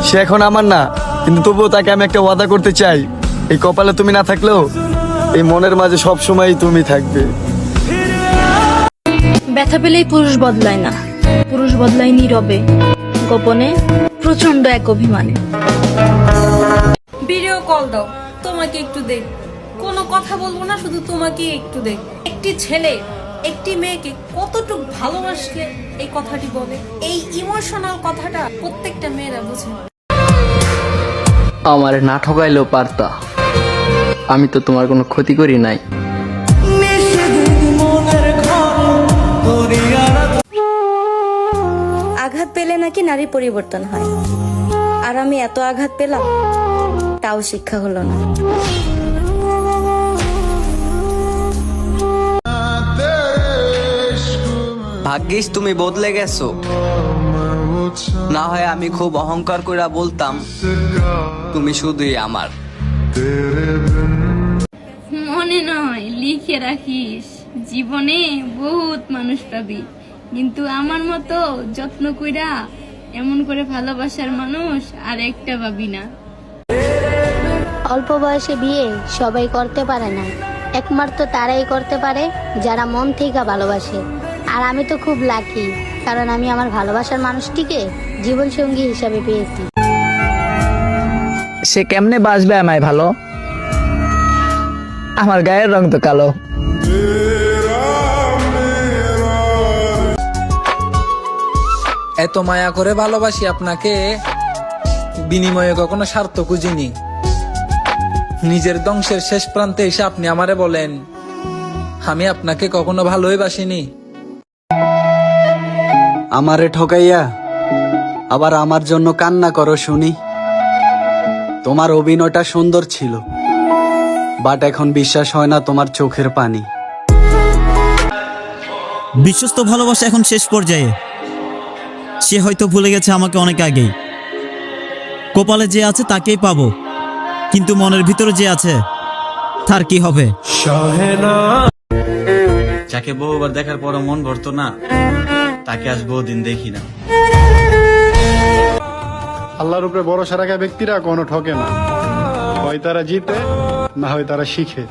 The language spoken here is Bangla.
সে এখন আমার না, কিন্তু তবুও তাকে আমি একটা ওয়াদা করতে চাই, এই কপালে তুমি না থাকলেও এই মনের মাঝে সব সময় তুমি থাকবে। ব্যথা পেলেই পুরুষ বদলায় না, পুরুষ বদলায় নীরবে, গোপনে, প্রচন্ড এক অভিমানে। ভিডিও কল দাও, তোমাকে একটু দেখ। কোনো কথা বলবো না, শুধু তোমাকে একটু দেখ। একটি ছেলে একটি মেয়েকে কতটুকু ভালোবাসলে এই কথাটি বলে, এই ইমোশনাল কথাটা প্রত্যেকটা মেয়েরা বোঝে। আমার না ঠকাইলেও পারতা, আমি তো তোমার কোনো ক্ষতি করি নাই। আঘাত পেলে নাকি নারী পরিবর্তন হয়, আর আমি এত আঘাত পেলাম, তাও শিক্ষা হলো না। ভাগ্যিস তুমি বদলে গেছো, না হয় আমি খুব অহংকার করে বলতাম তুমি শুধুই আমার। মনে নয়, লিখে রাখিস, জীবনে বহুত মানুষ পাবি, কিন্তু আমার মতো যত্ন কইরা এমন করে ভালোবাসার মানুষ আর একটা পাবি না। অল্প বয়সে বিয়ে সবাই করতে পারে না, একমাত্র তারাই করতে পারে যারা মন থেকে ভালোবাসে। আর আমি তো খুব লাকি, কারণ আমি আমার ভালোবাসার মানুষটিকে জীবন সঙ্গী হিসাবে পেয়েছি। সে কেমনে বাসবে আমায় ভালো, আমার গায়ের রং তো কালো। এত মায়া করে ভালোবাসি আপনাকে, বিনিময়ে কখনো স্বার্থ খুঁজিনি। নিজের ধ্বংসের শেষ প্রান্তে এসে আপনি আমারে বলেন আমি আপনাকে কখনো ভালোই বাসিনি। আমারে ঠকাইয়া আবার আমার জন্য কান্না করো শুনি। তোমার অভিনয়টা সুন্দর ছিল, বাট এখন বিশ্বাস হয় না তোমার চোখের পানি। বিশ্বস্ত ভালোবাসা এখন শেষ পর্যায়ে, সে হয়তো ভুলে গেছে আমাকে অনেক আগেই। কপালে যে আছে তাকেই পাবো, কিন্তু মনের ভিতরে যে আছে তার কি হবে? যাকে বহুবার দেখার পর মন ভরতো না, তাকে আজ বহুদিন দেখি না। আল্লাহর উপরে ভরসা রাখা ব্যক্তিরা কোনো ঠকে না, হয় তারা জিতে, না হয় তারা শিখে।